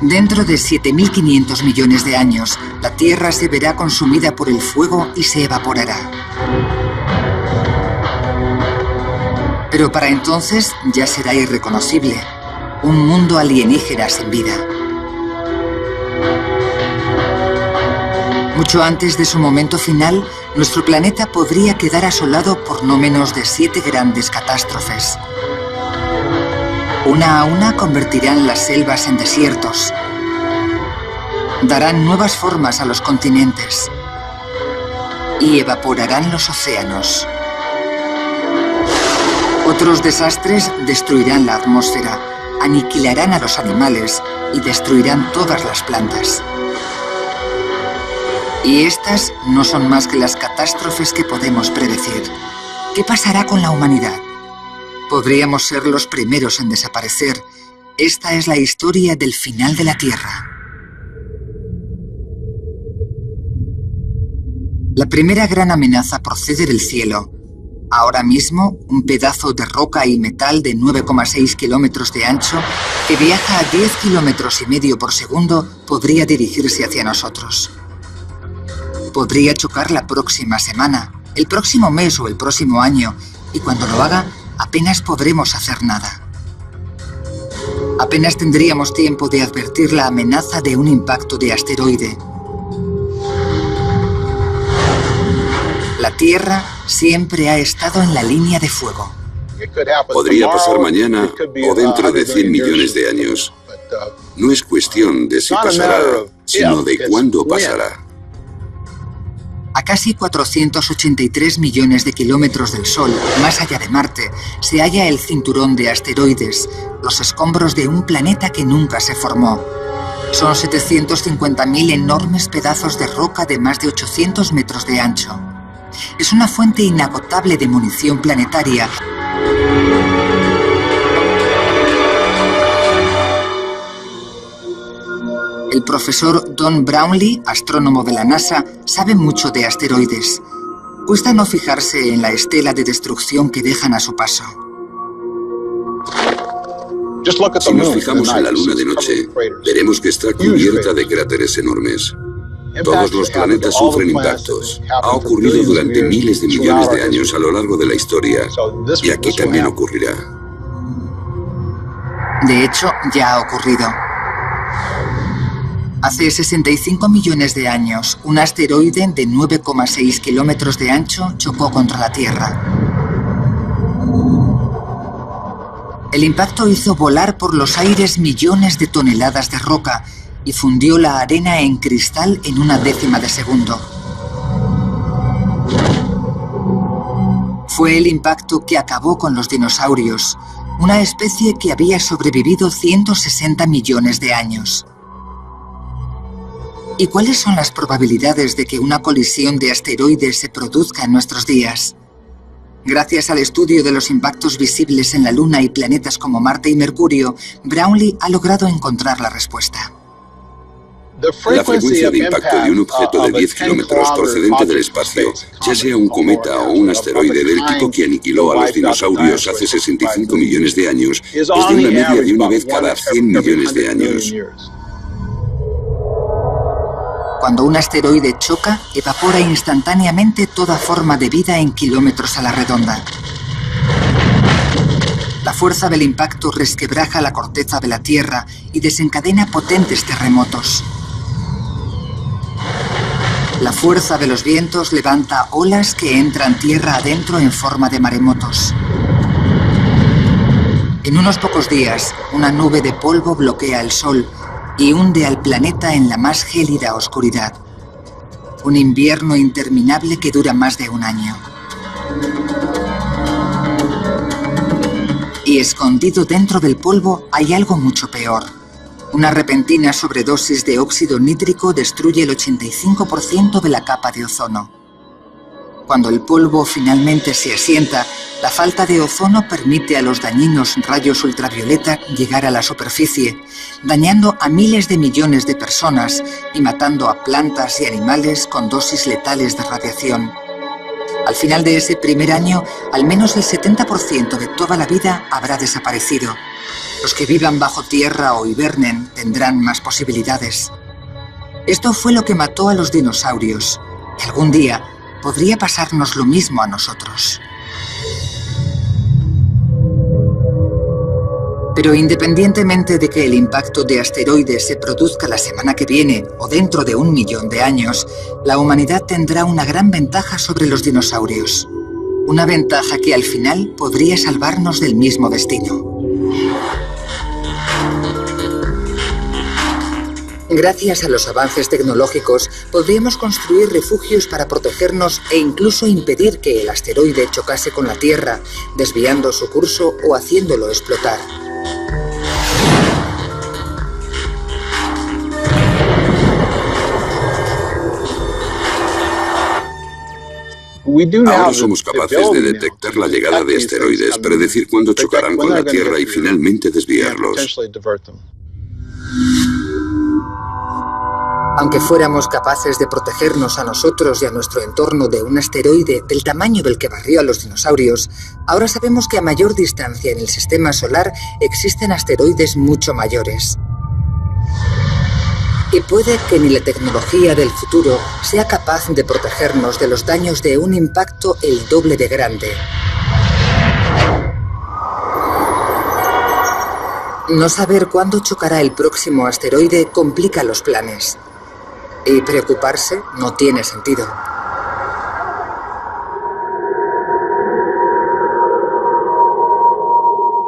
Dentro de 7.500 millones de años, la Tierra se verá consumida por el fuego y se evaporará. Pero para entonces ya será irreconocible, un mundo alienígena sin vida. Mucho antes de su momento final, nuestro planeta podría quedar asolado por no menos de 7 grandes catástrofes. Una a una convertirán las selvas en desiertos. Darán nuevas formas a los continentes. Y evaporarán los océanos. Otros desastres destruirán la atmósfera, aniquilarán a los animales y destruirán todas las plantas. Y estas no son más que las catástrofes que podemos predecir. ¿Qué pasará con la humanidad? Podríamos ser los primeros en desaparecer. Esta es la historia del final de la Tierra. La primera gran amenaza procede del cielo. Ahora mismo, un pedazo de roca y metal de 9,6 kilómetros de ancho que viaja a 10 kilómetros y medio por segundo podría dirigirse hacia nosotros. Podría chocar la próxima semana, el próximo mes o el próximo año, y cuando lo haga, apenas podremos hacer nada. Apenas tendríamos tiempo de advertir la amenaza de un impacto de asteroide. La Tierra siempre ha estado en la línea de fuego. Podría pasar mañana o dentro de 100 millones de años. No es cuestión de si pasará, sino de cuándo pasará. A casi 483 millones de kilómetros del Sol, más allá de Marte, se halla el cinturón de asteroides, los escombros de un planeta que nunca se formó. Son 750.000 enormes pedazos de roca de más de 800 metros de ancho. Es una fuente inagotable de munición planetaria. El profesor Don Brownlee, astrónomo de la NASA, sabe mucho de asteroides. Cuesta no fijarse en la estela de destrucción que dejan a su paso. Si nos fijamos en la Luna de noche, veremos que está cubierta de cráteres enormes. Todos los planetas sufren impactos. Ha ocurrido durante miles de millones de años a lo largo de la historia, y aquí también ocurrirá. De hecho, ya ha ocurrido. Hace 65 millones de años, un asteroide de 9,6 kilómetros de ancho chocó contra la Tierra. El impacto hizo volar por los aires millones de toneladas de roca y fundió la arena en cristal en una décima de segundo. Fue el impacto que acabó con los dinosaurios, una especie que había sobrevivido 160 millones de años. ¿Y cuáles son las probabilidades de que una colisión de asteroides se produzca en nuestros días? Gracias al estudio de los impactos visibles en la Luna y planetas como Marte y Mercurio, Brownlee ha logrado encontrar la respuesta. La frecuencia de impacto de un objeto de 10 kilómetros procedente del espacio, ya sea un cometa o un asteroide del tipo que aniquiló a los dinosaurios hace 65 millones de años, es de una media de una vez cada 100 millones de años. Cuando un asteroide choca, evapora instantáneamente toda forma de vida en kilómetros a la redonda. La fuerza del impacto resquebraja la corteza de la Tierra y desencadena potentes terremotos. La fuerza de los vientos levanta olas que entran tierra adentro en forma de maremotos. En unos pocos días, una nube de polvo bloquea el Sol y hunde al planeta en la más gélida oscuridad. Un invierno interminable que dura más de un año. Y escondido dentro del polvo hay algo mucho peor. Una repentina sobredosis de óxido nítrico destruye el 85% de la capa de ozono. Cuando el polvo finalmente se asienta, la falta de ozono permite a los dañinos rayos ultravioleta llegar a la superficie, dañando a miles de millones de personas y matando a plantas y animales con dosis letales de radiación. Al final de ese primer año, al menos el 70% de toda la vida habrá desaparecido. Los que vivan bajo tierra o hibernen tendrán más posibilidades. Esto fue lo que mató a los dinosaurios, y algún día podría pasarnos lo mismo a nosotros. Pero independientemente de que el impacto de asteroides se produzca la semana que viene o dentro de 1 millón de años, la humanidad tendrá una gran ventaja sobre los dinosaurios. Una ventaja que al final podría salvarnos del mismo destino. Gracias a los avances tecnológicos, podríamos construir refugios para protegernos e incluso impedir que el asteroide chocase con la Tierra, desviando su curso o haciéndolo explotar. Ahora somos capaces de detectar la llegada de asteroides, predecir cuándo chocarán con la Tierra y finalmente desviarlos. Aunque fuéramos capaces de protegernos a nosotros y a nuestro entorno de un asteroide del tamaño del que barrió a los dinosaurios, ahora sabemos que a mayor distancia en el sistema solar existen asteroides mucho mayores. Y puede que ni la tecnología del futuro sea capaz de protegernos de los daños de un impacto el doble de grande. No saber cuándo chocará el próximo asteroide complica los planes. Y preocuparse no tiene sentido.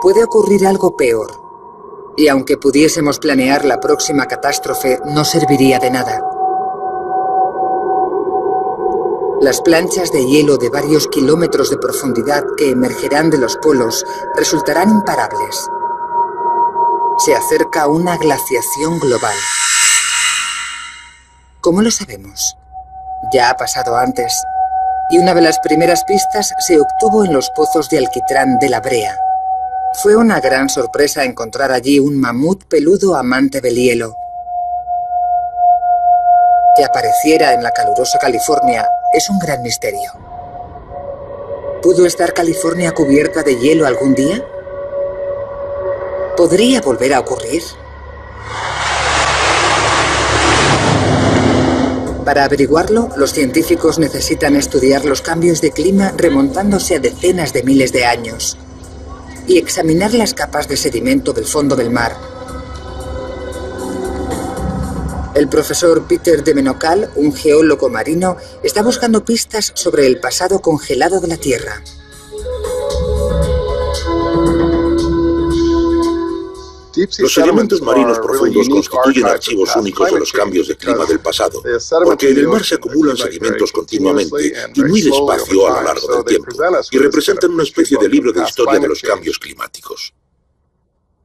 Puede ocurrir algo peor. Y aunque pudiésemos planear la próxima catástrofe, no serviría de nada. Las planchas de hielo de varios kilómetros de profundidad que emergerán de los polos resultarán imparables. Se acerca una glaciación global. ¿Cómo lo sabemos? Ya ha pasado antes, y una de las primeras pistas se obtuvo en los pozos de alquitrán de La Brea. Fue una gran sorpresa encontrar allí un mamut peludo amante del hielo. Que apareciera en la calurosa California es un gran misterio. ¿Pudo estar California cubierta de hielo algún día? ¿Podría volver a ocurrir? Para averiguarlo, los científicos necesitan estudiar los cambios de clima remontándose a decenas de miles de años y examinar las capas de sedimento del fondo del mar. El profesor Peter de Menocal, un geólogo marino, está buscando pistas sobre el pasado congelado de la Tierra. Los sedimentos marinos profundos constituyen archivos únicos de los cambios de clima del pasado, porque en el mar se acumulan sedimentos continuamente y muy despacio a lo largo del tiempo, y representan una especie de libro de historia de los cambios climáticos.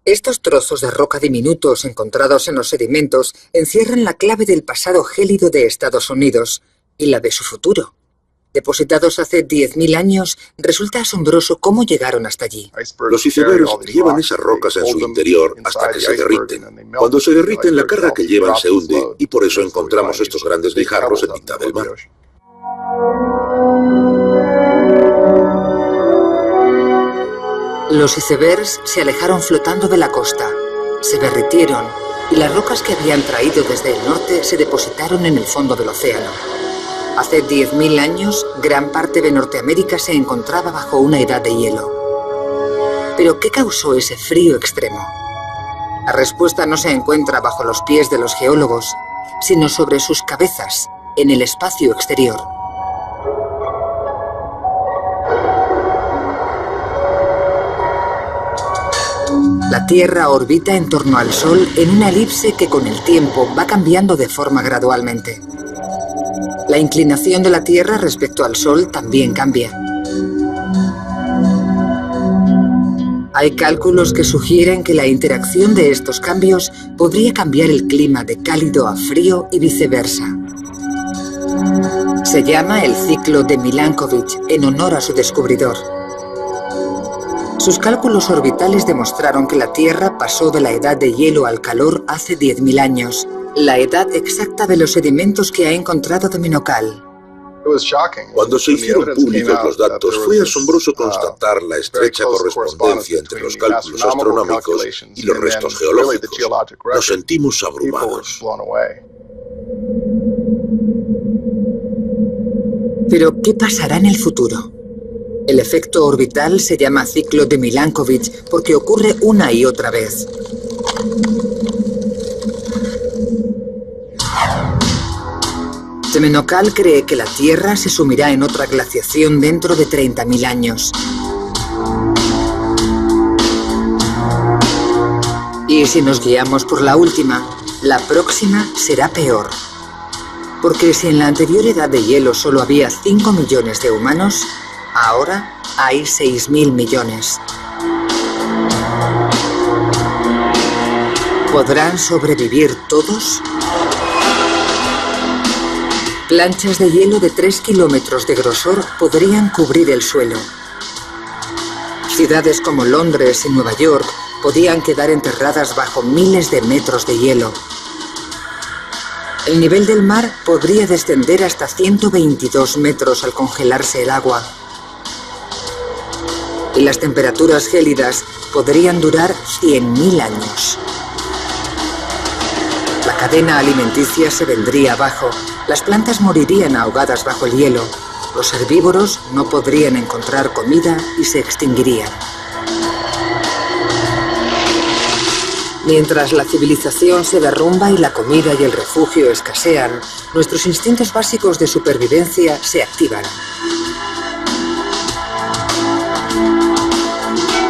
Estos trozos de roca diminutos encontrados en los sedimentos encierran la clave del pasado gélido de Estados Unidos y la de su futuro. Depositados hace 10.000 años, resulta asombroso cómo llegaron hasta allí. Los icebergs llevan esas rocas en su interior hasta que se derriten. Cuando se derriten, la carga que llevan se hunde y por eso encontramos estos grandes guijarros en mitad del mar. Los icebergs se alejaron flotando de la costa, se derritieron y las rocas que habían traído desde el norte se depositaron en el fondo del océano. Hace 10.000 años, gran parte de Norteamérica se encontraba bajo una edad de hielo. ¿Pero qué causó ese frío extremo? La respuesta no se encuentra bajo los pies de los geólogos, sino sobre sus cabezas, en el espacio exterior. La Tierra orbita en torno al Sol en una elipse que con el tiempo va cambiando de forma gradualmente. La inclinación de la Tierra respecto al Sol también cambia. Hay cálculos que sugieren que la interacción de estos cambios podría cambiar el clima de cálido a frío y viceversa. Se llama el ciclo de Milankovitch en honor a su descubridor. Sus cálculos orbitales demostraron que la Tierra pasó de la edad de hielo al calor hace 10.000 años, la edad exacta de los sedimentos que ha encontrado de Menocal. Cuando se hicieron públicos los datos, fue asombroso constatar la estrecha correspondencia entre los cálculos astronómicos y los restos geológicos. Nos sentimos abrumados. Pero, ¿qué pasará en el futuro? El efecto orbital se llama ciclo de Milankovitch porque ocurre una y otra vez. Temenokal cree que la Tierra se sumirá en otra glaciación dentro de 30.000 años. Y si nos guiamos por la última, la próxima será peor. Porque si en la anterior edad de hielo solo había 5 millones de humanos, ahora hay 6.000 millones. ¿Podrán sobrevivir todos? Planchas de hielo de 3 kilómetros de grosor podrían cubrir el suelo. Ciudades como Londres y Nueva York podían quedar enterradas bajo miles de metros de hielo. El nivel del mar podría descender hasta 122 metros al congelarse el agua. Y las temperaturas gélidas podrían durar 100.000 años. La cadena alimenticia se vendría abajo, las plantas morirían ahogadas bajo el hielo, los herbívoros no podrían encontrar comida y se extinguirían. Mientras la civilización se derrumba y la comida y el refugio escasean, nuestros instintos básicos de supervivencia se activan.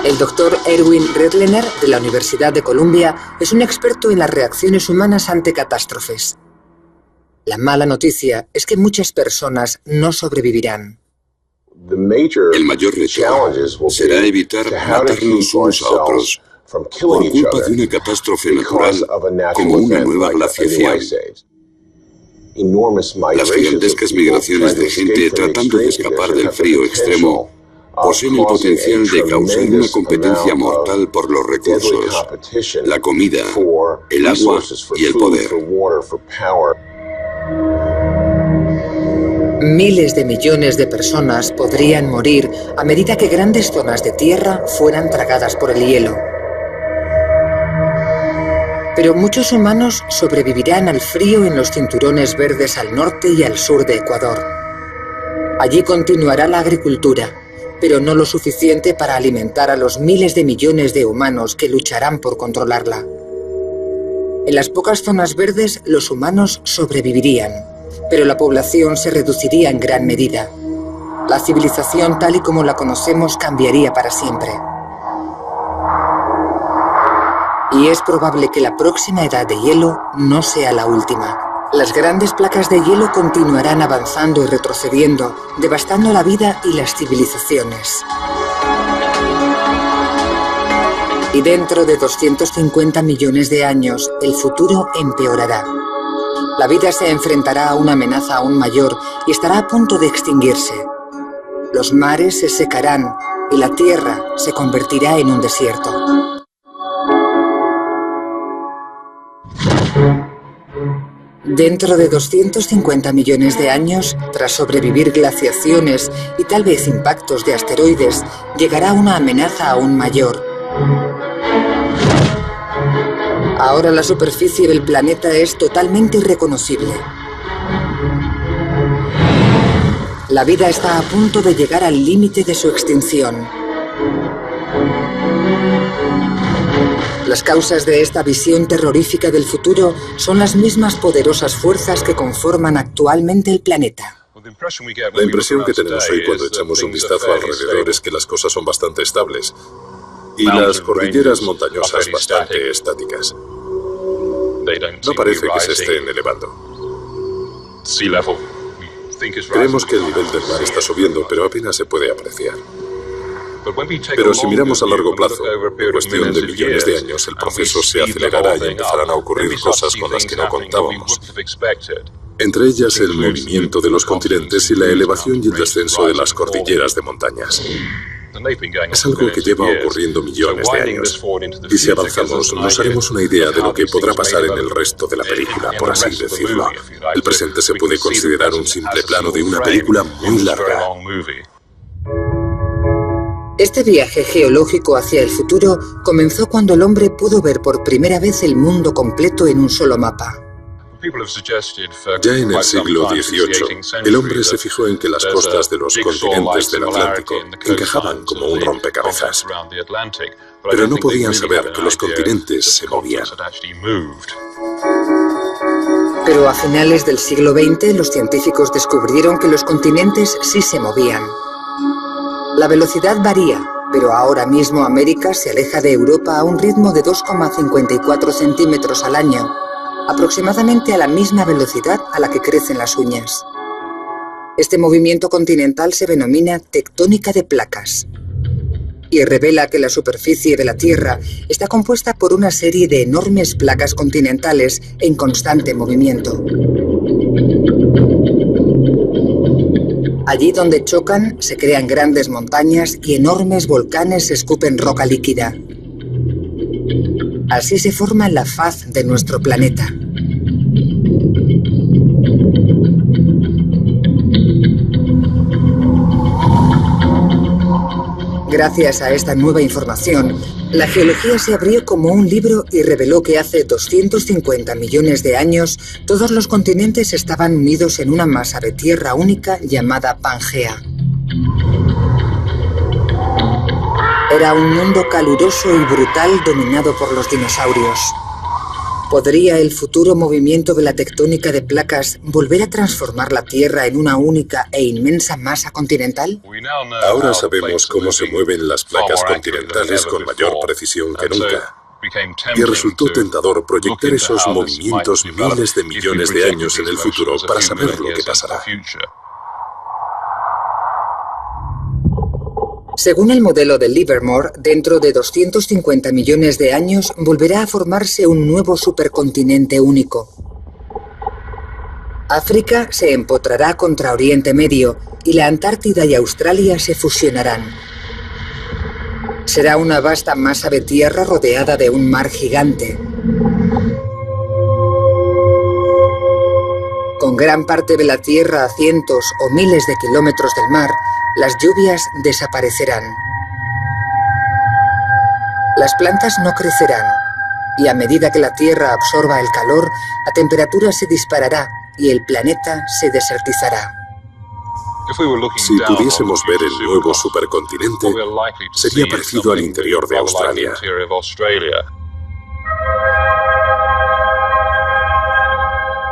El doctor Erwin Redlener, de la Universidad de Columbia, es un experto en las reacciones humanas ante catástrofes. La mala noticia es que muchas personas no sobrevivirán. El mayor reto será evitar matarnos unos a otros por culpa de una catástrofe natural como una nueva glaciación. Las gigantescas migraciones de gente tratando de escapar del frío extremo poseen el potencial de causar una competencia mortal por los recursos, la comida, el agua y el poder. Miles de millones de personas podrían morir a medida que grandes zonas de tierra fueran tragadas por el hielo. Pero muchos humanos sobrevivirán al frío en los cinturones verdes al norte y al sur de Ecuador. Allí continuará la agricultura, pero no lo suficiente para alimentar a los miles de millones de humanos que lucharán por controlarla. En las pocas zonas verdes, los humanos sobrevivirían, pero la población se reduciría en gran medida. La civilización tal y como la conocemos cambiaría para siempre. Y es probable que la próxima edad de hielo no sea la última. Las grandes placas de hielo continuarán avanzando y retrocediendo, devastando la vida y las civilizaciones. Y dentro de 250 millones de años, el futuro empeorará. La vida se enfrentará a una amenaza aún mayor y estará a punto de extinguirse. Los mares se secarán y la tierra se convertirá en un desierto. Dentro de 250 millones de años, tras sobrevivir glaciaciones y tal vez impactos de asteroides, llegará una amenaza aún mayor. Ahora la superficie del planeta es totalmente irreconocible. La vida está a punto de llegar al límite de su extinción. Las causas de esta visión terrorífica del futuro son las mismas poderosas fuerzas que conforman actualmente el planeta. La impresión que tenemos hoy cuando echamos un vistazo alrededor es que las cosas son bastante estables y las cordilleras montañosas bastante estáticas. No parece que se estén elevando. Creemos que el nivel del mar está subiendo, pero apenas se puede apreciar. Pero si miramos a largo plazo, en cuestión de millones de años, el proceso se acelerará y empezarán a ocurrir cosas con las que no contábamos. Entre ellas el movimiento de los continentes y la elevación y el descenso de las cordilleras de montañas. Es algo que lleva ocurriendo millones de años. Y si avanzamos, nos haremos una idea de lo que podrá pasar en el resto de la película, por así decirlo. El presente se puede considerar un simple plano de una película muy larga. Este viaje geológico hacia el futuro comenzó cuando el hombre pudo ver por primera vez el mundo completo en un solo mapa. Ya en el siglo XVIII, el hombre se fijó en que las costas de los continentes del Atlántico encajaban como un rompecabezas, pero no podían saber que los continentes se movían. Pero a finales del siglo XX, los científicos descubrieron que los continentes sí se movían. La velocidad varía, pero ahora mismo América se aleja de Europa a un ritmo de 2,54 centímetros al año, aproximadamente a la misma velocidad a la que crecen las uñas. Este movimiento continental se denomina tectónica de placas y revela que la superficie de la Tierra está compuesta por una serie de enormes placas continentales en constante movimiento. Allí donde chocan, se crean grandes montañas y enormes volcanes escupen roca líquida. Así se forma la faz de nuestro planeta. Gracias a esta nueva información, la geología se abrió como un libro y reveló que hace 250 millones de años todos los continentes estaban unidos en una masa de tierra única llamada Pangea. Era un mundo caluroso y brutal dominado por los dinosaurios. ¿Podría el futuro movimiento de la tectónica de placas volver a transformar la Tierra en una única e inmensa masa continental? Ahora sabemos cómo se mueven las placas continentales con mayor precisión que nunca. Y resultó tentador proyectar esos movimientos miles de millones de años en el futuro para saber lo que pasará. Según el modelo de Livermore, dentro de 250 millones de años volverá a formarse un nuevo supercontinente único. África se empotrará contra Oriente Medio y la Antártida y Australia se fusionarán. Será una vasta masa de tierra rodeada de un mar gigante. Con gran parte de la Tierra a cientos o miles de kilómetros del mar, las lluvias desaparecerán. Las plantas no crecerán, y a medida que la Tierra absorba el calor, la temperatura se disparará y el planeta se desertizará. Si pudiésemos ver el nuevo supercontinente, sería parecido al interior de Australia.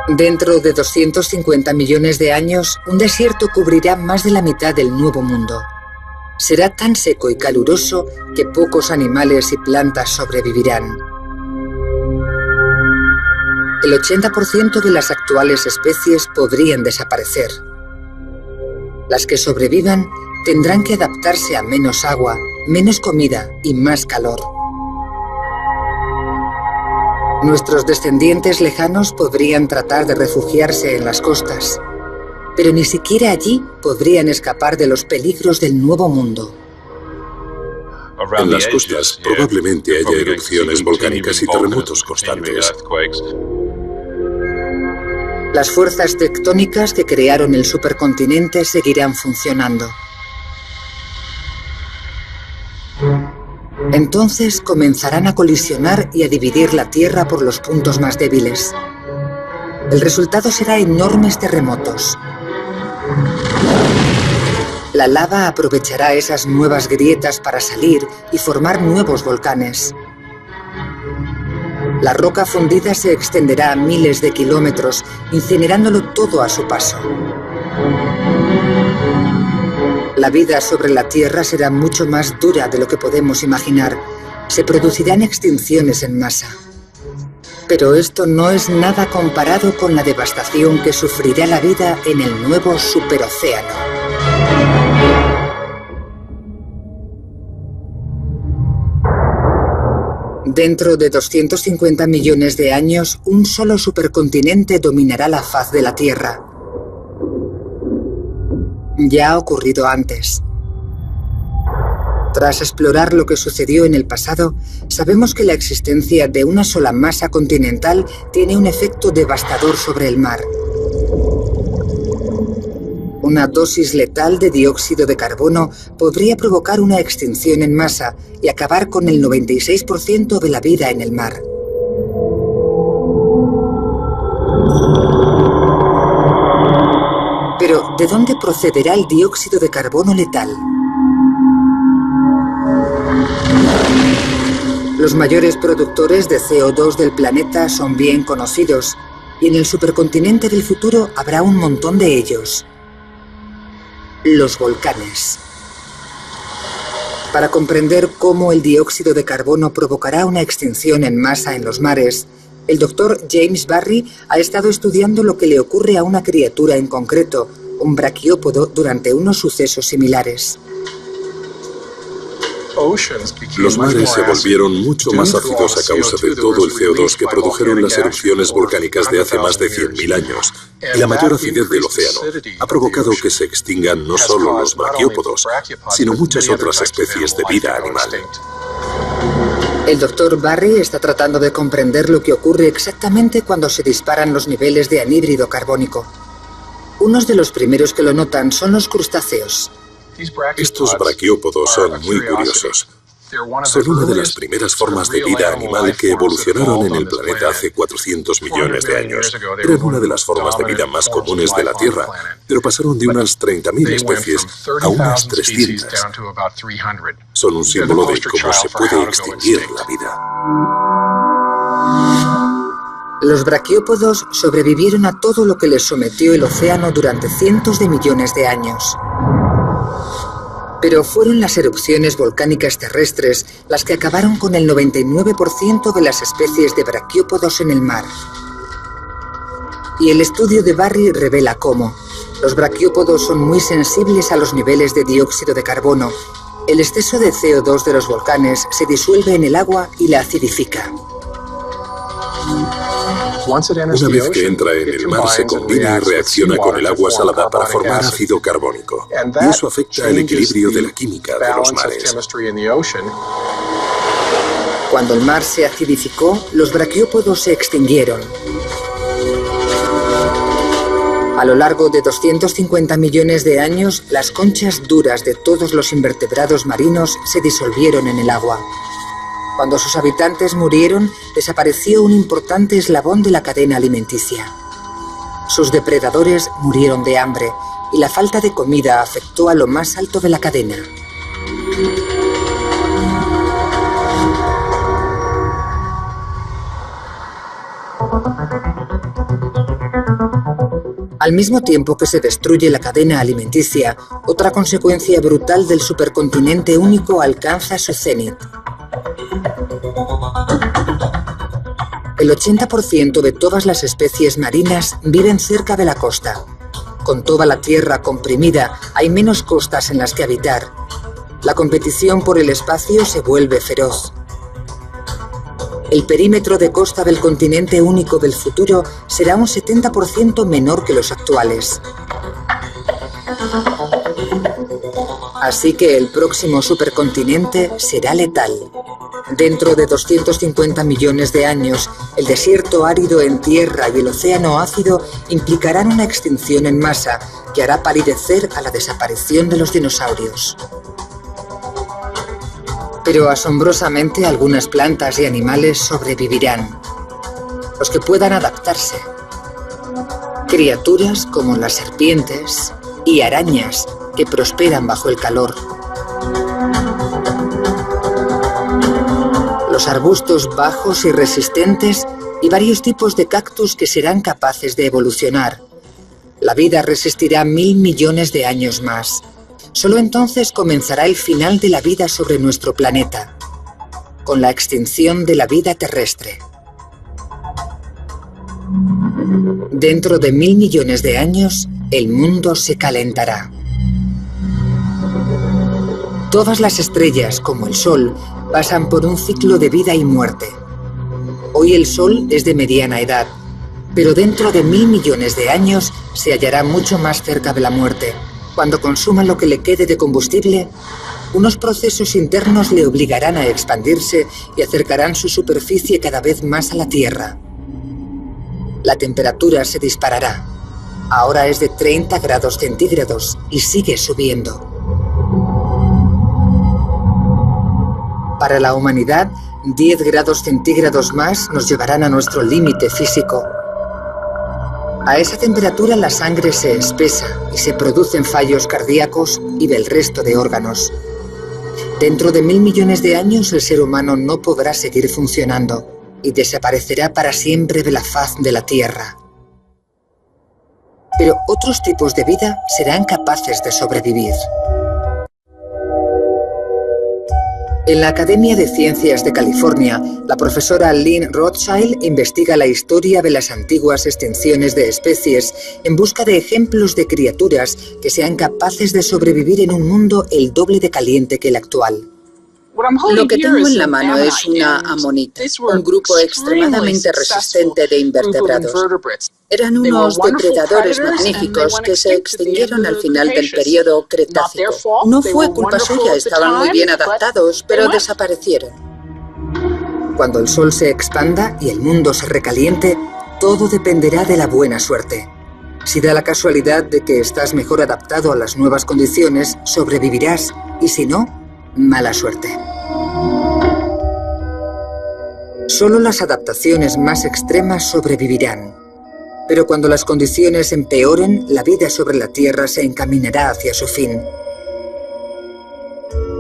Dentro de 250 millones de años, un desierto cubrirá más de la mitad del Nuevo Mundo. Será tan seco y caluroso que pocos animales y plantas sobrevivirán. El 80% de las actuales especies podrían desaparecer. Las que sobrevivan tendrán que adaptarse a menos agua, menos comida y más calor. Nuestros descendientes lejanos podrían tratar de refugiarse en las costas, pero ni siquiera allí podrían escapar de los peligros del Nuevo Mundo. En las costas probablemente haya erupciones volcánicas y terremotos constantes. Las fuerzas tectónicas que crearon el supercontinente seguirán funcionando. Entonces comenzarán a colisionar y a dividir la Tierra por los puntos más débiles. El resultado será enormes terremotos. La lava aprovechará esas nuevas grietas para salir y formar nuevos volcanes. La roca fundida se extenderá a miles de kilómetros, incinerándolo todo a su paso. La vida sobre la Tierra será mucho más dura de lo que podemos imaginar. Se producirán extinciones en masa. Pero esto no es nada comparado con la devastación que sufrirá la vida en el nuevo superocéano. Dentro de 250 millones de años, un solo supercontinente dominará la faz de la Tierra. Ya ha ocurrido antes. Tras explorar lo que sucedió en el pasado, sabemos que la existencia de una sola masa continental tiene un efecto devastador sobre el mar. Una dosis letal de dióxido de carbono podría provocar una extinción en masa y acabar con el 96% de la vida en el mar. Pero, ¿de dónde procederá el dióxido de carbono letal? Los mayores productores de CO2 del planeta son bien conocidos, y en el supercontinente del futuro habrá un montón de ellos. Los volcanes. Para comprender cómo el dióxido de carbono provocará una extinción en masa en los mares, el doctor James Barry ha estado estudiando lo que le ocurre a una criatura en concreto, un braquiópodo, durante unos sucesos similares. Los mares se volvieron mucho más ácidos a causa de todo el CO2 que produjeron las erupciones volcánicas de hace más de 100.000 años. Y la mayor acidez del océano ha provocado que se extingan no solo los braquiópodos, sino muchas otras especies de vida animal. El doctor Barry está tratando de comprender lo que ocurre exactamente cuando se disparan los niveles de anhídrido carbónico. Unos de los primeros que lo notan son los crustáceos. Estos braquiópodos son muy curiosos. Son una de las primeras formas de vida animal que evolucionaron en el planeta hace 400 millones de años. Eran una de las formas de vida más comunes de la Tierra, pero pasaron de unas 30.000 especies a unas 300. Son un símbolo de cómo se puede extinguir la vida. Los braquiópodos sobrevivieron a todo lo que les sometió el océano durante cientos de millones de años. Pero fueron las erupciones volcánicas terrestres las que acabaron con el 99% de las especies de braquiópodos en el mar. Y el estudio de Barry revela cómo los braquiópodos son muy sensibles a los niveles de dióxido de carbono. El exceso de CO2 de los volcanes se disuelve en el agua y la acidifica. Una vez que entra en el mar, se combina y reacciona con el agua salada para formar ácido carbónico. Y eso afecta el equilibrio de la química de los mares. Cuando el mar se acidificó, los braquiópodos se extinguieron. A lo largo de 250 millones de años, las conchas duras de todos los invertebrados marinos se disolvieron en el agua. Cuando sus habitantes murieron, desapareció un importante eslabón de la cadena alimenticia. Sus depredadores murieron de hambre y la falta de comida afectó a lo más alto de la cadena. Al mismo tiempo que se destruye la cadena alimenticia, otra consecuencia brutal del supercontinente único alcanza su cenit. El 80% de todas las especies marinas viven cerca de la costa. Con toda la tierra comprimida, hay menos costas en las que habitar. La competición por el espacio se vuelve feroz. El perímetro de costa del continente único del futuro será un 70% menor que los actuales. Así que el próximo supercontinente será letal. Dentro de 250 millones de años, el desierto árido en tierra y el océano ácido implicarán una extinción en masa que hará palidecer a la desaparición de los dinosaurios. Pero asombrosamente algunas plantas y animales sobrevivirán. Los que puedan adaptarse. Criaturas como las serpientes y arañas que prosperan bajo el calor. Los arbustos bajos y resistentes y varios tipos de cactus que serán capaces de evolucionar. La vida resistirá 1000 millones de años más. Solo entonces comenzará el final de la vida sobre nuestro planeta, con la extinción de la vida terrestre. Dentro de 1000 millones de años, el mundo se calentará. Todas las estrellas, como el Sol, pasan por un ciclo de vida y muerte. Hoy el Sol es de mediana edad, pero dentro de 1000 millones de años se hallará mucho más cerca de la muerte. Cuando consuma lo que le quede de combustible, Unos procesos internos le obligarán a expandirse y acercarán su superficie cada vez más a la Tierra. La temperatura se disparará. Ahora es de 30 grados centígrados y sigue subiendo. Para la humanidad, 10 grados centígrados más nos llevarán a nuestro límite físico. A esa temperatura la sangre se espesa y se producen fallos cardíacos y del resto de órganos. Dentro de 1000 millones de años el ser humano no podrá seguir funcionando y desaparecerá para siempre de la faz de la Tierra. Pero otros tipos de vida serán capaces de sobrevivir. En la Academia de Ciencias de California, la profesora Lynn Rothschild investiga la historia de las antiguas extinciones de especies en busca de ejemplos de criaturas que sean capaces de sobrevivir en un mundo el doble de caliente que el actual. Lo que tengo en la mano es una amonita, un grupo extremadamente resistente de invertebrados. Eran unos depredadores magníficos que se extinguieron al final del periodo Cretácico. No fue culpa suya, estaban muy bien adaptados, pero desaparecieron. Cuando el sol se expanda y el mundo se recaliente, todo dependerá de la buena suerte. Si da la casualidad de que estás mejor adaptado a las nuevas condiciones, sobrevivirás, y si no, mala suerte. Solo las adaptaciones más extremas sobrevivirán. Pero cuando las condiciones empeoren, la vida sobre la Tierra se encaminará hacia su fin.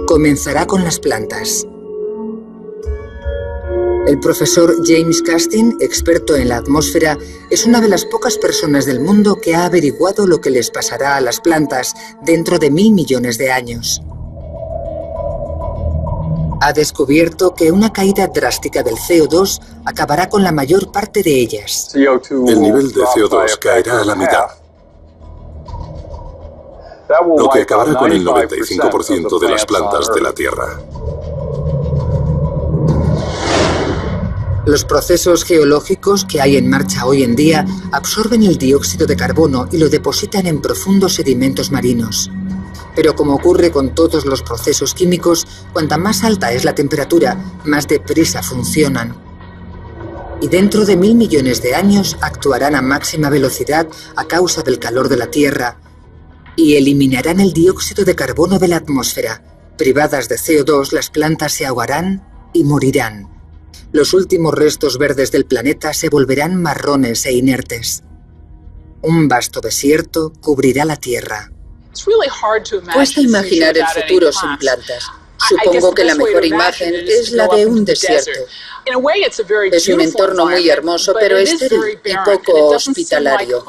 Comenzará con las plantas. El profesor James Castin, experto en la atmósfera, es una de las pocas personas del mundo que ha averiguado lo que les pasará a las plantas dentro de 1000 millones de años. Ha descubierto que una caída drástica del CO2 acabará con la mayor parte de ellas. El nivel de CO2 caerá a la mitad, lo que acabará con el 95% de las plantas de la Tierra. Los procesos geológicos que hay en marcha hoy en día absorben el dióxido de carbono y lo depositan en profundos sedimentos marinos. Pero como ocurre con todos los procesos químicos, cuanta más alta es la temperatura, más deprisa funcionan. Y dentro de 1000 millones de años actuarán a máxima velocidad a causa del calor de la Tierra y eliminarán el dióxido de carbono de la atmósfera. Privadas de CO2, las plantas se ahogarán y morirán. Los últimos restos verdes del planeta se volverán marrones e inertes. Un vasto desierto cubrirá la Tierra. Cuesta imaginar el futuro sin plantas. Supongo que la mejor imagen es la de un desierto. Es un entorno muy hermoso, pero estéril y poco hospitalario.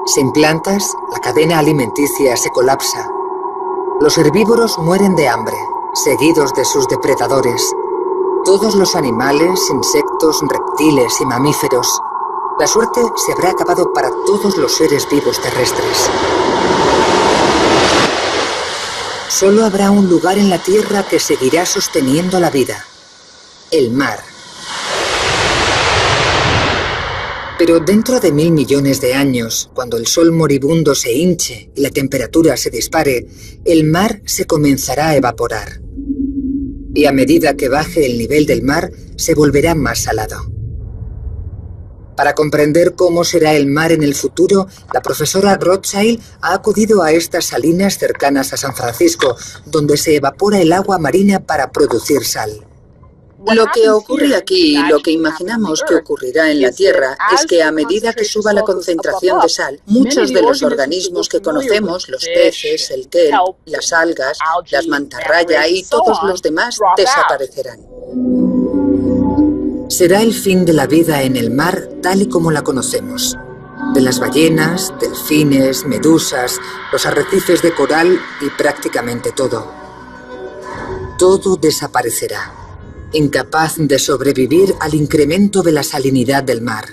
Sin plantas, la cadena alimenticia se colapsa. Los herbívoros mueren de hambre, seguidos de sus depredadores. Todos los animales, insectos, reptiles y mamíferos. La suerte se habrá acabado para todos los seres vivos terrestres. Solo habrá un lugar en la Tierra que seguirá sosteniendo la vida: el mar. Pero dentro de 1000 millones de años, cuando el sol moribundo se hinche y la temperatura se dispare, el mar se comenzará a evaporar. Y a medida que baje el nivel del mar, se volverá más salado. Para comprender cómo será el mar en el futuro, la profesora Rothschild ha acudido a estas salinas cercanas a San Francisco, donde se evapora el agua marina para producir sal. Lo que ocurre aquí y lo que imaginamos que ocurrirá en la Tierra es que a medida que suba la concentración de sal, muchos de los organismos que conocemos, los peces, el kelp, las algas, las mantarraya y todos los demás desaparecerán. Será el fin de la vida en el mar tal y como la conocemos. De las ballenas, delfines, medusas, los arrecifes de coral y prácticamente todo. Todo desaparecerá, incapaz de sobrevivir al incremento de la salinidad del mar.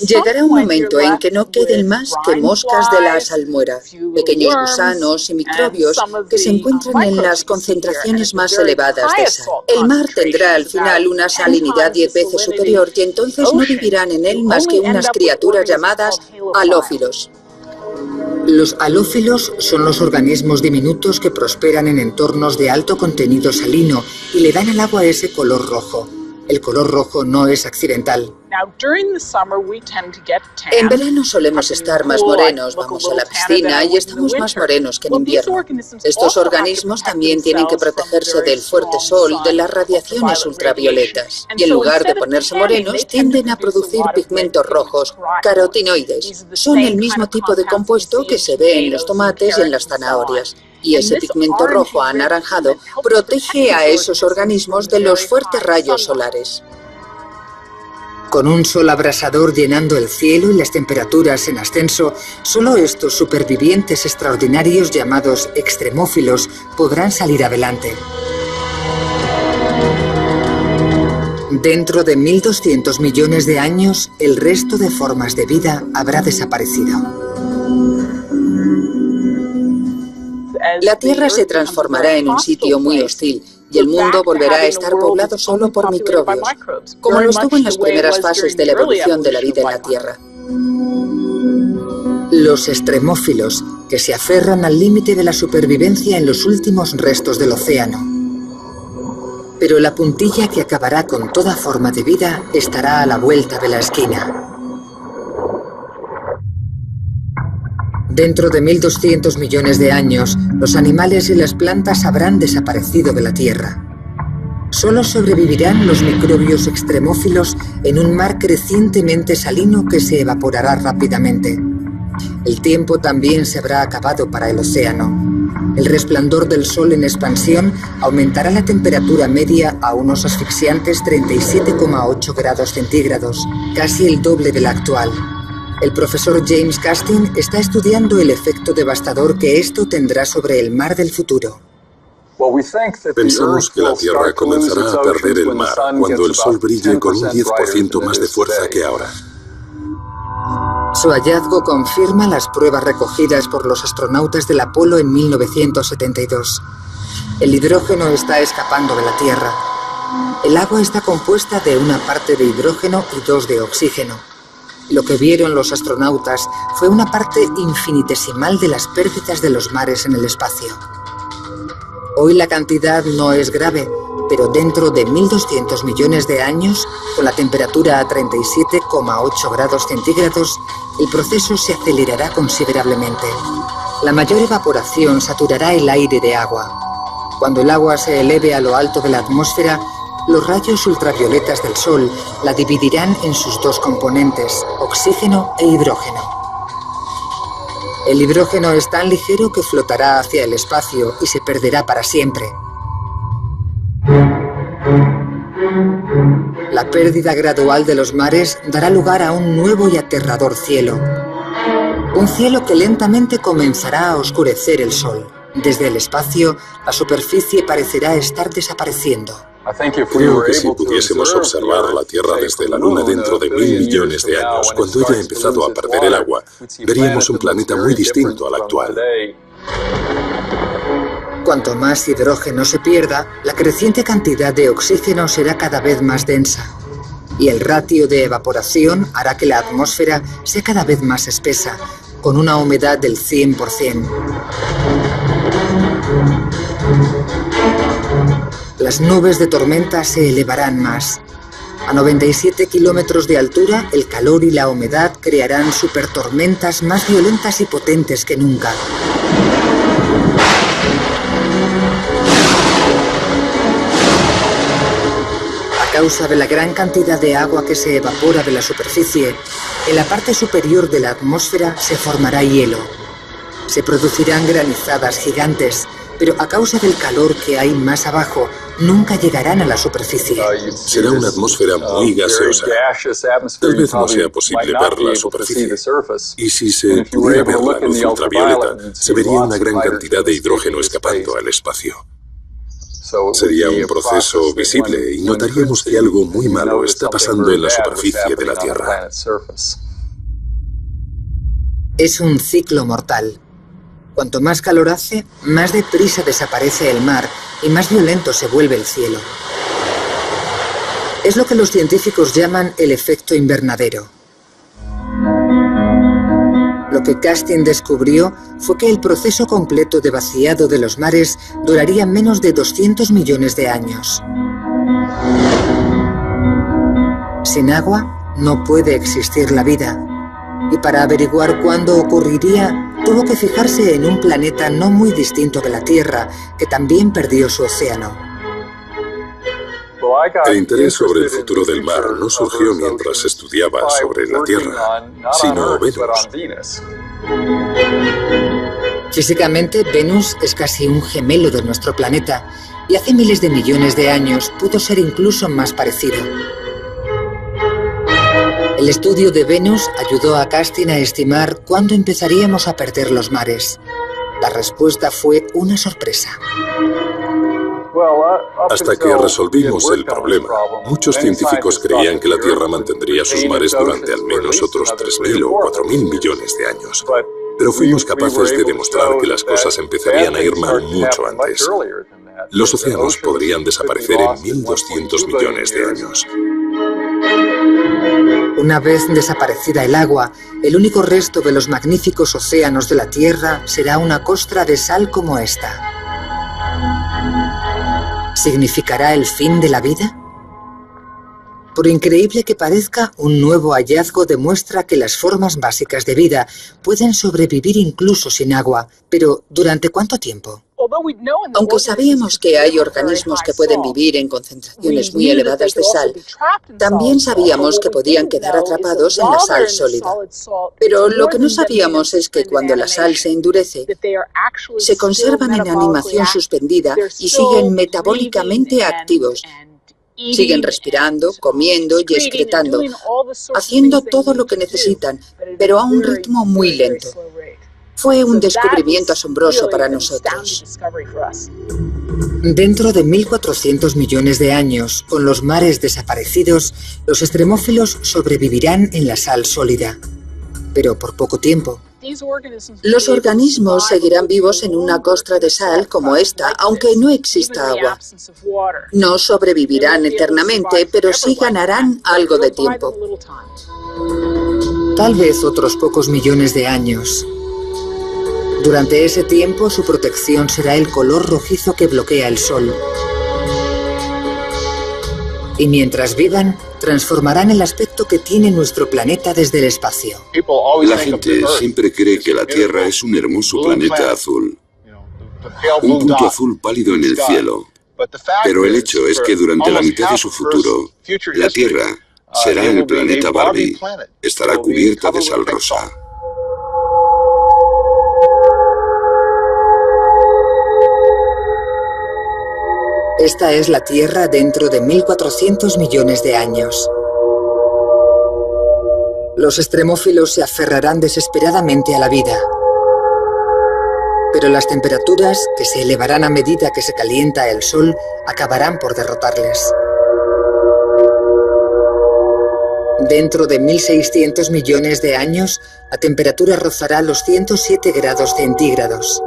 Llegará un momento en que no queden más que moscas de la salmuera, pequeños gusanos y microbios que se encuentran en las concentraciones más elevadas de sal. El mar tendrá al final una salinidad 10 veces superior y entonces no vivirán en él más que unas criaturas llamadas halófilos. Los halófilos son los organismos diminutos que prosperan en entornos de alto contenido salino y le dan al agua ese color rojo. El color rojo no es accidental. En verano solemos estar más morenos, vamos a la piscina y estamos más morenos que en invierno. Estos organismos también tienen que protegerse del fuerte sol, de las radiaciones ultravioletas. Y en lugar de ponerse morenos, tienden a producir pigmentos rojos, carotinoides. Son el mismo tipo de compuesto que se ve en los tomates y en las zanahorias. Y ese pigmento rojo anaranjado protege a esos organismos de los fuertes rayos solares. Con un sol abrasador llenando el cielo y las temperaturas en ascenso, solo estos supervivientes extraordinarios llamados extremófilos podrán salir adelante. Dentro de 1.200 millones de años, el resto de formas de vida habrá desaparecido. La Tierra se transformará en un sitio muy hostil y el mundo volverá a estar poblado solo por microbios, como lo estuvo en las primeras fases de la evolución de la vida en la Tierra. Los extremófilos, que se aferran al límite de la supervivencia en los últimos restos del océano. Pero la puntilla que acabará con toda forma de vida estará a la vuelta de la esquina. Dentro de 1.200 millones de años, los animales y las plantas habrán desaparecido de la Tierra. Solo sobrevivirán los microbios extremófilos en un mar crecientemente salino que se evaporará rápidamente. El tiempo también se habrá acabado para el océano. El resplandor del sol en expansión aumentará la temperatura media a unos asfixiantes 37,8 grados centígrados, casi el doble de la actual. El profesor James Castin está estudiando el efecto devastador que esto tendrá sobre el mar del futuro. Pensamos que la Tierra comenzará a perder el mar cuando el Sol brille con un 10% más de fuerza que ahora. Su hallazgo confirma las pruebas recogidas por los astronautas del Apolo en 1972. El hidrógeno está escapando de la Tierra. El agua está compuesta de una parte de hidrógeno y 2 de oxígeno. Lo que vieron los astronautas fue una parte infinitesimal de las pérdidas de los mares en el espacio. Hoy la cantidad no es grave, pero dentro de 1.200 millones de años, con la temperatura a 37,8 grados centígrados, el proceso se acelerará considerablemente. La mayor evaporación saturará el aire de agua. Cuando el agua se eleve a lo alto de la atmósfera, los rayos ultravioletas del Sol la dividirán en sus 2 componentes, oxígeno e hidrógeno. El hidrógeno es tan ligero que flotará hacia el espacio y se perderá para siempre. La pérdida gradual de los mares dará lugar a un nuevo y aterrador cielo. Un cielo que lentamente comenzará a oscurecer el Sol. Desde el espacio, la superficie parecerá estar desapareciendo. Creo que si pudiésemos observar la Tierra desde la Luna dentro de 1.000 millones de años, cuando ella ha empezado a perder el agua, veríamos un planeta muy distinto al actual. Cuanto más hidrógeno se pierda, la creciente cantidad de oxígeno será cada vez más densa. Y el ratio de evaporación hará que la atmósfera sea cada vez más espesa, con una humedad del 100%. Las nubes de tormenta se elevarán más. A 97 kilómetros de altura, el calor y la humedad crearán supertormentas más violentas y potentes que nunca. A causa de la gran cantidad de agua que se evapora de la superficie, en la parte superior de la atmósfera se formará hielo. Se producirán granizadas gigantes, pero a causa del calor que hay más abajo, nunca llegarán a la superficie. Será una atmósfera muy gaseosa. Tal vez no sea posible ver la superficie. Y si se pudiera ver la luz ultravioleta, se vería una gran cantidad de hidrógeno escapando al espacio. Sería un proceso visible y notaríamos que algo muy malo está pasando en la superficie de la Tierra. Es un ciclo mortal. Cuanto más calor hace, más deprisa desaparece el mar y más violento se vuelve el cielo. Es lo que los científicos llaman el efecto invernadero. Lo que Castin descubrió fue que el proceso completo de vaciado de los mares duraría menos de 200 millones de años. Sin agua no puede existir la vida. Y para averiguar cuándo ocurriría, tuvo que fijarse en un planeta no muy distinto de la Tierra, que también perdió su océano. El interés sobre el futuro del mar no surgió mientras estudiaba sobre la Tierra, sino Venus. Físicamente, Venus es casi un gemelo de nuestro planeta, y hace miles de millones de años pudo ser incluso más parecido. El estudio de Venus ayudó a Castin a estimar cuándo empezaríamos a perder los mares. La respuesta fue una sorpresa. Hasta que resolvimos el problema, muchos científicos creían que la Tierra mantendría sus mares durante al menos otros 3.000 o 4.000 millones de años. Pero fuimos capaces de demostrar que las cosas empezarían a ir mal mucho antes. Los océanos podrían desaparecer en 1.200 millones de años. Una vez desaparecida el agua, el único resto de los magníficos océanos de la Tierra será una costra de sal como esta. ¿Significará el fin de la vida? Por increíble que parezca, un nuevo hallazgo demuestra que las formas básicas de vida pueden sobrevivir incluso sin agua, pero ¿durante cuánto tiempo? Aunque sabíamos que hay organismos que pueden vivir en concentraciones muy elevadas de sal, también sabíamos que podían quedar atrapados en la sal sólida. Pero lo que no sabíamos es que cuando la sal se endurece, se conservan en animación suspendida y siguen metabólicamente activos. Siguen respirando, comiendo y excretando, haciendo todo lo que necesitan, pero a un ritmo muy lento. Fue un descubrimiento asombroso para nosotros. Dentro de 1.400 millones de años, con los mares desaparecidos, los extremófilos sobrevivirán en la sal sólida, pero por poco tiempo. Los organismos seguirán vivos en una costra de sal como esta, aunque no exista agua. No sobrevivirán eternamente, pero sí ganarán algo de tiempo. Tal vez otros pocos millones de años. Durante ese tiempo, su protección será el color rojizo que bloquea el sol. Y mientras vivan, transformarán el aspecto que tiene nuestro planeta desde el espacio. La gente siempre cree que la Tierra es un hermoso planeta azul. Un punto azul pálido en el cielo. Pero el hecho es que durante la mitad de su futuro, la Tierra será el planeta Barbie. Estará cubierta de sal rosa. Esta es la Tierra dentro de 1.400 millones de años. Los extremófilos se aferrarán desesperadamente a la vida. Pero las temperaturas, que se elevarán a medida que se calienta el sol, acabarán por derrotarles. Dentro de 1.600 millones de años, la temperatura rozará los 107 grados centígrados.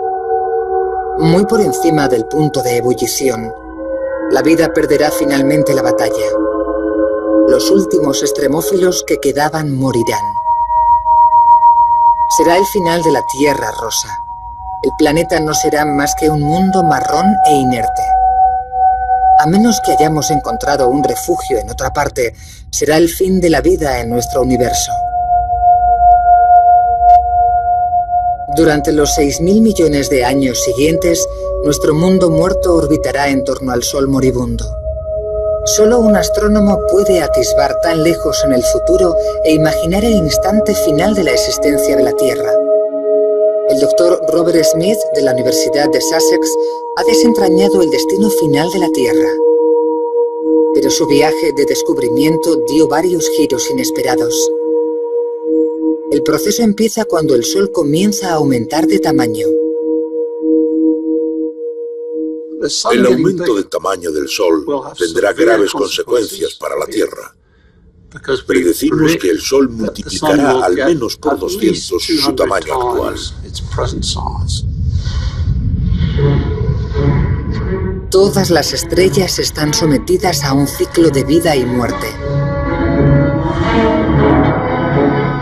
Muy por encima del punto de ebullición. La vida perderá finalmente la batalla. Los últimos extremófilos que quedaban morirán. Será el final de la Tierra rosa. El planeta no será más que un mundo marrón e inerte. A menos que hayamos encontrado un refugio en otra parte, será el fin de la vida en nuestro universo. Durante los 6.000 millones de años siguientes, nuestro mundo muerto orbitará en torno al Sol moribundo. Solo un astrónomo puede atisbar tan lejos en el futuro e imaginar el instante final de la existencia de la Tierra. El doctor Robert Smith, de la Universidad de Sussex, ha desentrañado el destino final de la Tierra. Pero su viaje de descubrimiento dio varios giros inesperados. El proceso empieza cuando el Sol comienza a aumentar de tamaño. El aumento del tamaño del Sol tendrá graves consecuencias para la Tierra. Predecimos que el Sol multiplicará al menos por 200 su tamaño actual. Todas las estrellas están sometidas a un ciclo de vida y muerte.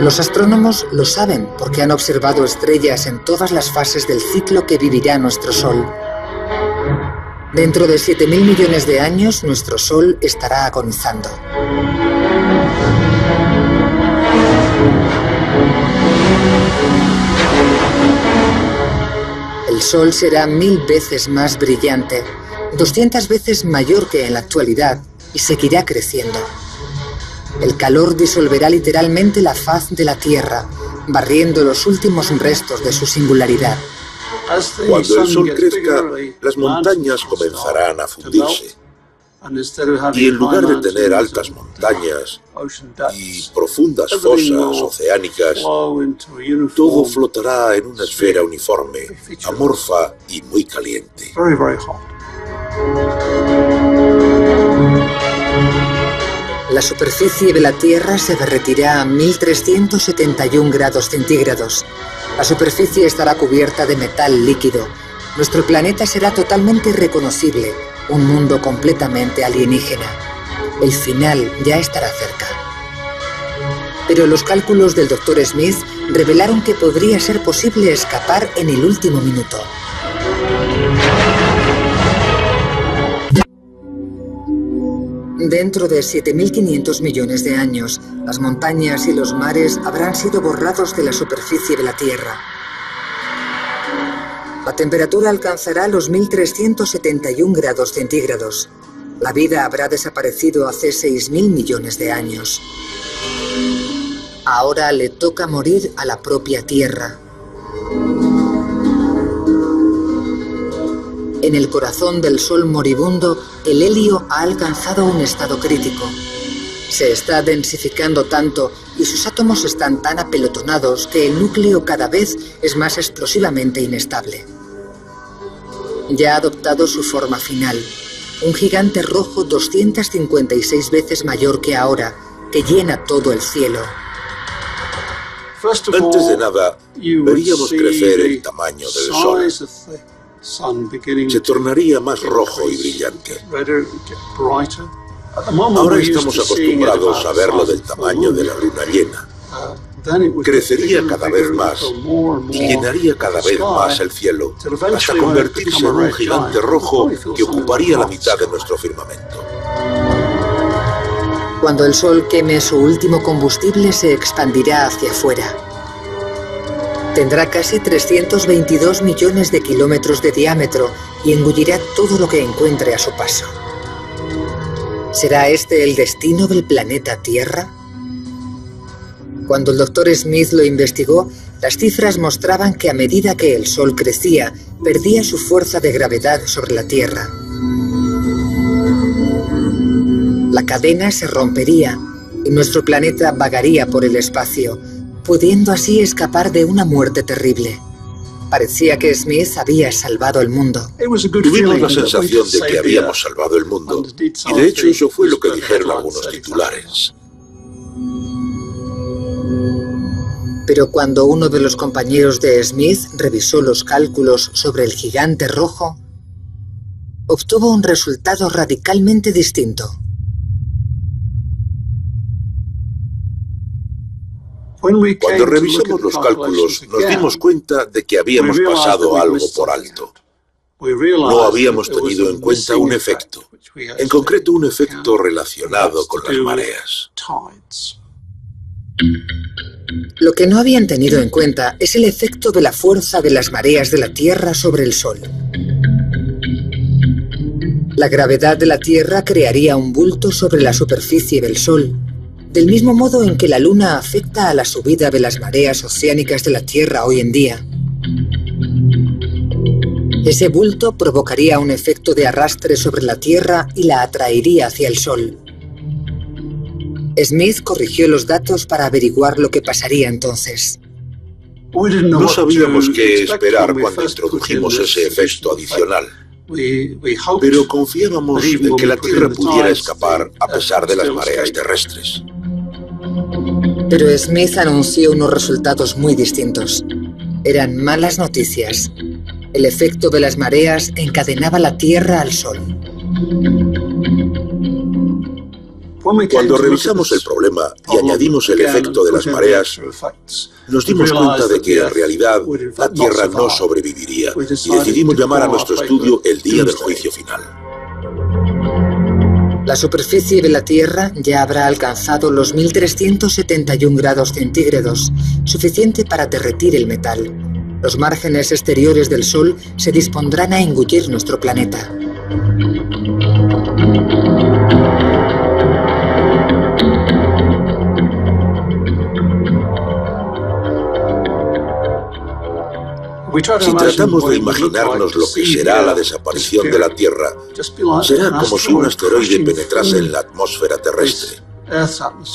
Los astrónomos lo saben porque han observado estrellas en todas las fases del ciclo que vivirá nuestro Sol. Dentro de 7.000 millones de años, nuestro Sol estará agonizando. El Sol será 1000 veces más brillante, 200 veces mayor que en la actualidad, y seguirá creciendo. El calor disolverá literalmente la faz de la Tierra, barriendo los últimos restos de su singularidad. Cuando el Sol crezca, las montañas comenzarán a fundirse. Y en lugar de tener altas montañas y profundas fosas oceánicas, todo flotará en una esfera uniforme, amorfa y muy caliente. La superficie de la Tierra se derretirá a 1371 grados centígrados. La superficie estará cubierta de metal líquido. Nuestro planeta será totalmente irreconocible, un mundo completamente alienígena. El final ya estará cerca. Pero los cálculos del Dr. Smith revelaron que podría ser posible escapar en el último minuto. Dentro de 7.500 millones de años, las montañas y los mares habrán sido borrados de la superficie de la Tierra. La temperatura alcanzará los 1371 grados centígrados. La vida habrá desaparecido hace 6.000 millones de años. Ahora le toca morir a la propia Tierra. En el corazón del Sol moribundo, el helio ha alcanzado un estado crítico. Se está densificando tanto y sus átomos están tan apelotonados que el núcleo cada vez es más explosivamente inestable. Ya ha adoptado su forma final, un gigante rojo 256 veces mayor que ahora, que llena todo el cielo. Antes de nada, veríamos crecer el tamaño del Sol. Se tornaría más rojo y brillante. Ahora estamos acostumbrados a verlo del tamaño de la luna llena. Crecería cada vez más y llenaría cada vez más el cielo, hasta convertirse en un gigante rojo que ocuparía la mitad de nuestro firmamento. Cuando el Sol queme su último combustible, se expandirá hacia afuera. Tendrá casi 322 millones de kilómetros de diámetro y engullirá todo lo que encuentre a su paso. ¿Será este el destino del planeta Tierra? Cuando el Dr. Smith lo investigó, las cifras mostraban que a medida que el Sol crecía, perdía su fuerza de gravedad sobre la Tierra. La cadena se rompería y nuestro planeta vagaría por el espacio, pudiendo así escapar de una muerte terrible. Parecía que Smith había salvado el mundo. Tuvimos la sensación de que habíamos salvado el mundo, y de hecho eso fue lo que dijeron algunos titulares. Pero cuando uno de los compañeros de Smith revisó los cálculos sobre el gigante rojo, obtuvo un resultado radicalmente distinto. Cuando revisamos los cálculos, nos dimos cuenta de que habíamos pasado algo por alto. No habíamos tenido en cuenta un efecto, en concreto un efecto relacionado con las mareas. Lo que no habían tenido en cuenta es el efecto de la fuerza de las mareas de la Tierra sobre el Sol. La gravedad de la Tierra crearía un bulto sobre la superficie del Sol, del mismo modo en que la Luna afecta a la subida de las mareas oceánicas de la Tierra hoy en día. Ese bulto provocaría un efecto de arrastre sobre la Tierra y la atraería hacia el Sol. Smith corrigió los datos para averiguar lo que pasaría entonces. No sabíamos qué esperar cuando introdujimos ese efecto adicional, pero confiábamos en que la Tierra pudiera escapar a pesar de las mareas terrestres. Pero Smith anunció unos resultados muy distintos. Eran malas noticias. El efecto de las mareas encadenaba la Tierra al Sol. Cuando revisamos el problema y añadimos el efecto de las mareas, nos dimos cuenta de que en realidad la Tierra no sobreviviría y decidimos llamar a nuestro estudio el día del juicio final. La superficie de la Tierra ya habrá alcanzado los 1371 grados centígrados, suficiente para derretir el metal. Los márgenes exteriores del Sol se dispondrán a engullir nuestro planeta. Si tratamos de imaginarnos lo que será la desaparición de la Tierra, será como si un asteroide penetrase en la atmósfera terrestre.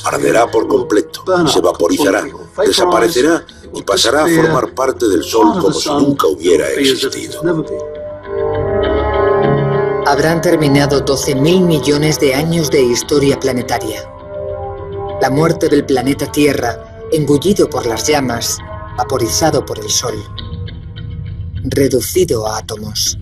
Arderá por completo, se vaporizará, desaparecerá y pasará a formar parte del Sol como si nunca hubiera existido. Habrán terminado 12.000 millones de años de historia planetaria. La muerte del planeta Tierra, engullido por las llamas, vaporizado por el Sol, reducido a átomos.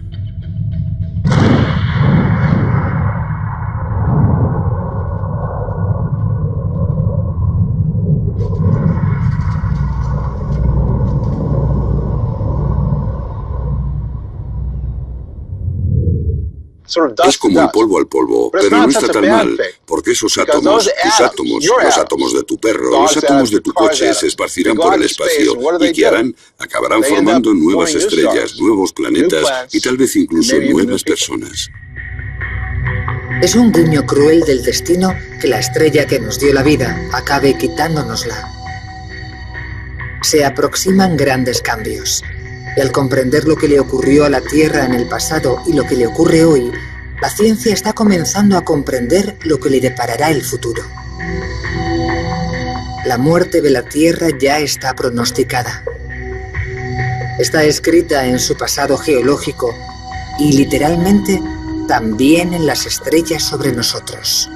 Es como el polvo al polvo, pero no está tan mal, porque esos átomos, tus átomos, los átomos de tu perro, los átomos de tu coche se esparcirán por el espacio y ¿qué harán? Acabarán formando nuevas estrellas, nuevos planetas y tal vez incluso nuevas personas. Es un guiño cruel del destino que la estrella que nos dio la vida acabe quitándonosla. Se aproximan grandes cambios. Y al comprender lo que le ocurrió a la Tierra en el pasado y lo que le ocurre hoy, la ciencia está comenzando a comprender lo que le deparará el futuro. La muerte de la Tierra ya está pronosticada. Está escrita en su pasado geológico y literalmente también en las estrellas sobre nosotros.